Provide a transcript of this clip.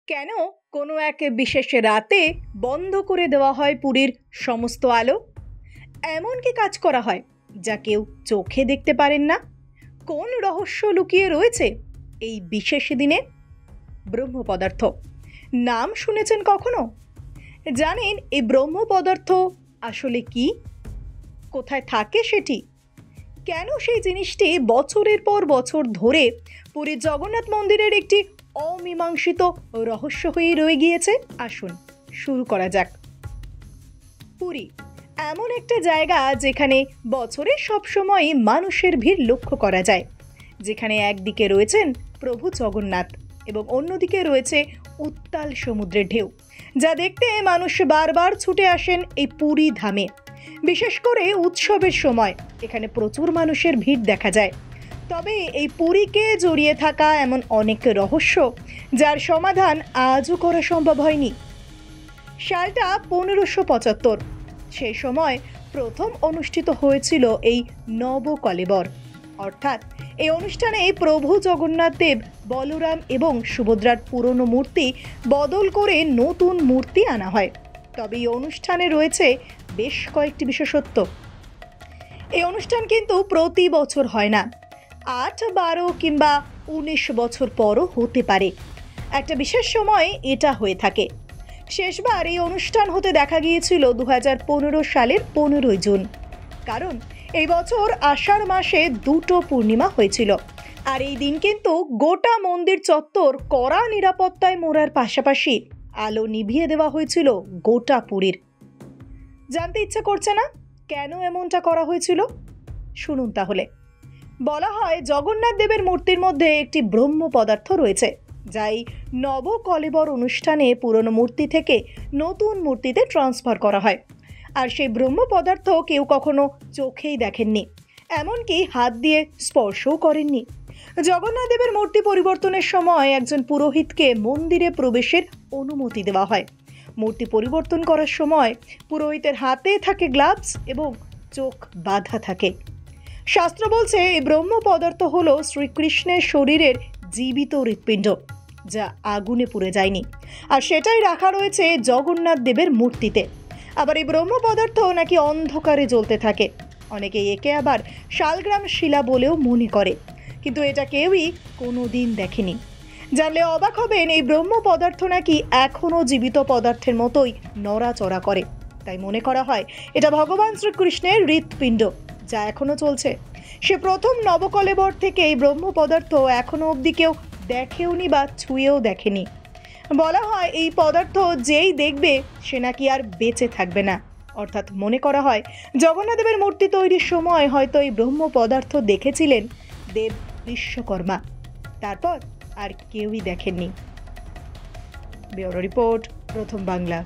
কেন কোনো এক বিশেষ রাতে বন্ধ করে দেওয়া হয় পুরীর সমস্ত আলো? এমন কি কাজ করা হয় যা কেউ চোখে দেখতে পারেন না? কোন রহস্য লুকিয়ে রয়েছে এই বিশেষ দিনে? ব্রহ্ম পদার্থ নাম শুনেছেন কখনো? জানেন এই ব্রহ্ম পদার্থ আসলে কি? কোথায় থাকে সেটি? কেন সেই জিনিসটি বছরের পর বছর ধরে পুরীর জগন্নাথ মন্দিরের একটি অমীমাংসিত রহস্য হয়ে রয়ে গিয়েছে? আসুন শুরু করা যাক। পুরী এমন একটা জায়গা যেখানে বছরে সবসময় মানুষের ভিড় লক্ষ্য করা যায়, যেখানে একদিকে রয়েছেন প্রভু জগন্নাথ এবং অন্যদিকে রয়েছে উত্তাল সমুদ্রের ঢেউ, যা দেখতে মানুষ বারবার ছুটে আসেন এই পুরী ধামে। বিশেষ করে উৎসবের সময় এখানে প্রচুর মানুষের ভিড় দেখা যায়। তবে এই পুরীকে জড়িয়ে থাকা এমন অনেক রহস্য যার সমাধান আজও করা সম্ভব হয়নি। সালটা 1575। সেই সময় প্রথম অনুষ্ঠিত হয়েছিল এই নবকলেবর, অর্থাৎ এই অনুষ্ঠানে প্রভু জগন্নাথ দেব, বলরাম এবং সুভদ্রার পুরনো মূর্তি বদল করে নতুন মূর্তি আনা হয়। তবে এই অনুষ্ঠানে রয়েছে বেশ কয়েকটি বিশেষত্ব। এই অনুষ্ঠান কিন্তু প্রতি বছর হয় না, 8, 12 কিংবা 19 বছর পরও হতে পারে। একটা বিশেষ সময় এটা হয়ে থাকে। শেষবার এই অনুষ্ঠান হতে দেখা গিয়েছিল 2015 সালের 15 জুন। কারণ এই বছর আষাঢ় মাসে 2টো পূর্ণিমা হয়েছিল, আর এই দিন কিন্তু গোটা মন্দির চত্বর কড়া নিরাপত্তায় মোড়ার পাশাপাশি আলো নিভিয়ে দেওয়া হয়েছিল গোটা পুরীর। জানতে ইচ্ছা করছে না কেন এমনটা করা হয়েছিল? শুনুন তাহলে। বলা হয় জগন্নাথ দেবের মূর্তির মধ্যে একটি ব্রহ্ম পদার্থ রয়েছে, যা এই নবকলেবর অনুষ্ঠানে পুরনো মূর্তি থেকে নতুন মূর্তিতে ট্রান্সফার করা হয়। আর সেই ব্রহ্ম পদার্থ কেউ কখনো চোখেই দেখেননি, এমনকি হাত দিয়ে স্পর্শও করেননি। জগন্নাথ দেবের মূর্তি পরিবর্তনের সময় একজন পুরোহিতকে মন্দিরে প্রবেশের অনুমতি দেওয়া হয়। মূর্তি পরিবর্তন করার সময় পুরোহিতের হাতে থাকে গ্লাভস এবং চোখ বাঁধা থাকে। শাস্ত্র বলছে এই ব্রহ্ম পদার্থ হলো শ্রীকৃষ্ণের শরীরের জীবিত হৃৎপিণ্ড, যা আগুনে পুড়ে যায়নি, আর সেটাই রাখা রয়েছে জগন্নাথ দেবের মূর্তিতে। আবার এই ব্রহ্ম পদার্থ নাকি অন্ধকারে জ্বলতে থাকে। অনেকে একে আবার শালগ্রাম শিলা বলেও মনে করে, কিন্তু এটা কেউই কোনোদিন দেখেনি। জানলে অবাক হবেন, এই ব্রহ্ম পদার্থ নাকি এখনও জীবিত পদার্থের মতোই নড়াচড়া করে। তাই মনে করা হয় এটা ভগবান শ্রীকৃষ্ণের হৃৎপিণ্ড, যা এখনো চলছে। সে প্রথম নবকলেবর থেকে এই ব্রহ্ম পদার্থ এখনো অবধি কেউ দেখেওনি বা ছুঁয়েও দেখেনি। বলা হয় এই পদার্থ যেই দেখবে সে নাকি আর বেঁচে থাকবে না। অর্থাৎ মনে করা হয় জগন্নাথ দেবের মূর্তি তৈরির সময় হয়তো এই ব্রহ্ম পদার্থ দেখেছিলেন দেব বিশ্বকর্মা, তারপর আর কেউই দেখেননি। ব্যুরো রিপোর্ট, প্রথম বাংলা।